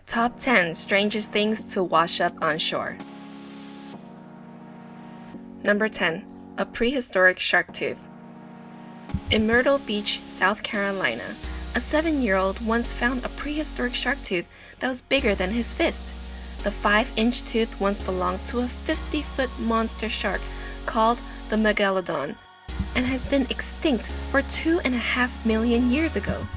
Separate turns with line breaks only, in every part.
Top 10 Strangest Things to Wash Up on Shore. Number 10. A prehistoric shark tooth. In Myrtle Beach, South Carolina, a 7-year-old once found a prehistoric shark tooth that was bigger than his fist. The 5-inch tooth once belonged to a 50-foot monster shark called the Megalodon and has been extinct for 2.5 million years ago.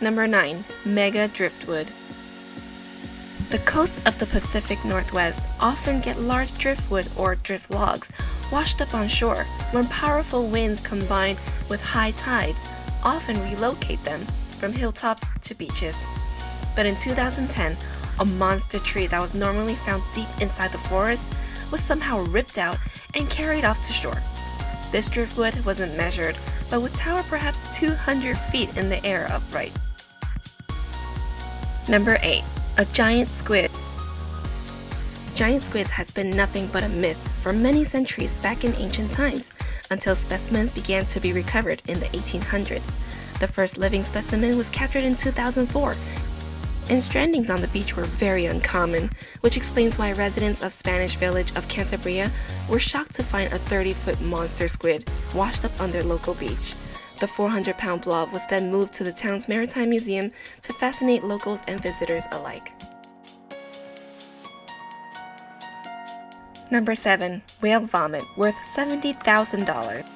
Number 9. Mega driftwood. The coast of the Pacific Northwest often get large driftwood or drift logs washed up on shore when powerful winds combined with high tides often relocate them from hilltops to beaches. But in 2010, a monster tree that was normally found deep inside the forest was somehow ripped out and carried off to shore. This driftwood wasn't measured, but would tower perhaps 200 feet in the air upright. Number 8. A giant squid. Giant squids has been nothing but a myth for many centuries back in ancient times, until specimens began to be recovered in the 1800s. The first living specimen was captured in 2004, and strandings on the beach were very uncommon, which explains why residents of Spanish village of Cantabria were shocked to find a 30-foot monster squid washed up on their local beach. The 400-pound blob was then moved to the town's maritime museum to fascinate locals and visitors alike. Number 7. Whale vomit worth $70,000.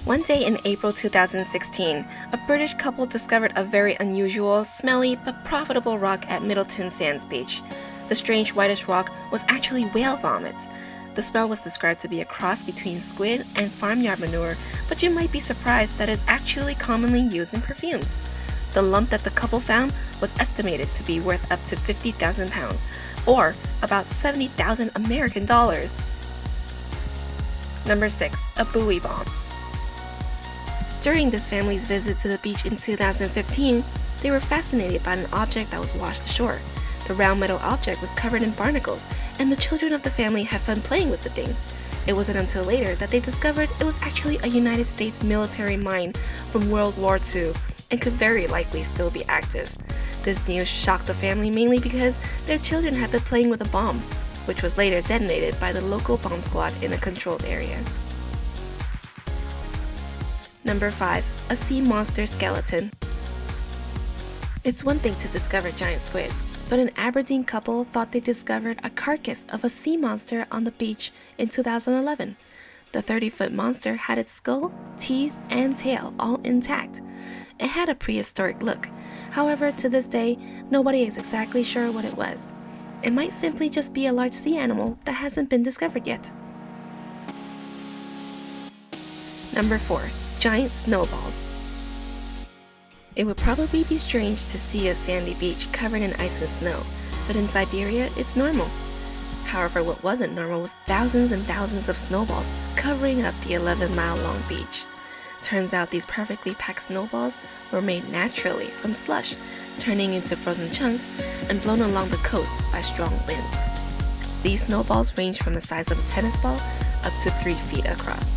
One day in April 2016, a British couple discovered a very unusual, smelly, but profitable rock at Middleton Sands Beach. The strange whitish rock was actually whale vomit. The smell was described to be a cross between squid and farmyard manure, but you might be surprised that it's actually commonly used in perfumes. The lump that the couple found was estimated to be worth up to 50,000 pounds, or about 70,000 American dollars. Number 6. A buoy bomb. During this family's visit to the beach in 2015, they were fascinated by an object that was washed ashore. The round metal object was covered in barnacles, and the children of the family had fun playing with the thing. It wasn't until later that they discovered it was actually a United States military mine from World War II and could very likely still be active. This news shocked the family mainly because their children had been playing with a bomb, which was later detonated by the local bomb squad in a controlled area. Number 5. A sea monster skeleton. It's one thing to discover giant squids, but an Aberdeen couple thought they discovered a carcass of a sea monster on the beach in 2011. The 30-foot monster had its skull, teeth, and tail all intact. It had a prehistoric look. However, to this day, nobody is exactly sure what it was. It might simply just be a large sea animal that hasn't been discovered yet. Number 4. Giant snowballs. It would probably be strange to see a sandy beach covered in ice and snow, but in Siberia, it's normal. However, what wasn't normal was thousands and thousands of snowballs covering up the 11-mile-long beach. Turns out these perfectly packed snowballs were made naturally from slush, turning into frozen chunks and blown along the coast by strong winds. These snowballs range from the size of a tennis ball up to 3 feet across.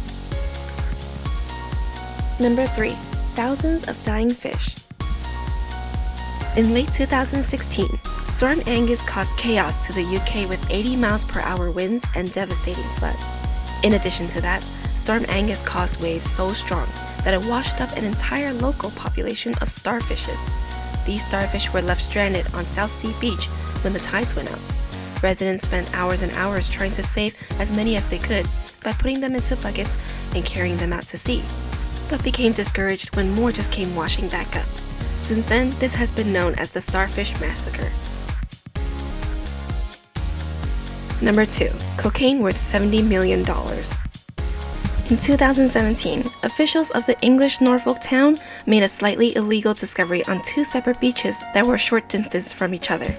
Number 3. Thousands of dying fish. In late 2016, Storm Angus caused chaos to the UK with 80 miles per hour winds and devastating floods. In addition to that, Storm Angus caused waves so strong that it washed up an entire local population of starfishes. These starfish were left stranded on South Sea Beach when the tides went out. Residents spent hours and hours trying to save as many as they could by putting them into buckets and carrying them out to sea, but became discouraged when more just came washing back up. Since then, this has been known as the Starfish Massacre. Number 2. Cocaine worth $70 million. In 2017, officials of the English Norfolk town made a slightly illegal discovery on 2 separate beaches that were a short distance from each other.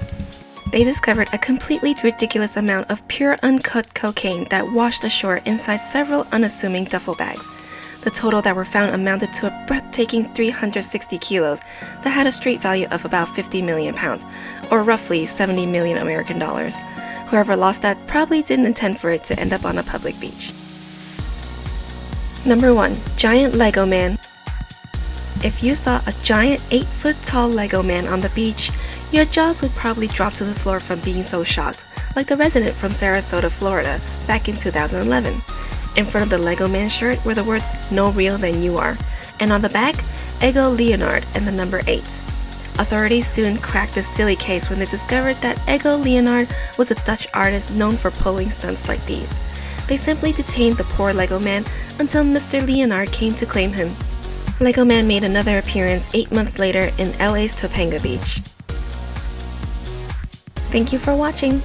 They discovered a completely ridiculous amount of pure uncut cocaine that washed ashore inside several unassuming duffel bags. The total that were found amounted to a breathtaking 360 kilos that had a street value of about 50 million pounds, or roughly 70 million American dollars. Whoever lost that probably didn't intend for it to end up on a public beach. Number 1. Giant Lego Man. If you saw a giant 8-foot-tall Lego man on the beach, your jaws would probably drop to the floor from being so shocked, like the resident from Sarasota, Florida, back in 2011. In front of the Lego man shirt were the words, "No real than you are," and on the back, Ego Leonard and the number 8. Authorities soon cracked this silly case when they discovered that Ego Leonard was a Dutch artist known for pulling stunts like these. They simply detained the poor Lego man until Mr. Leonard came to claim him. Lego Man made another appearance 8 months later in LA's Topanga Beach. Thank you for watching!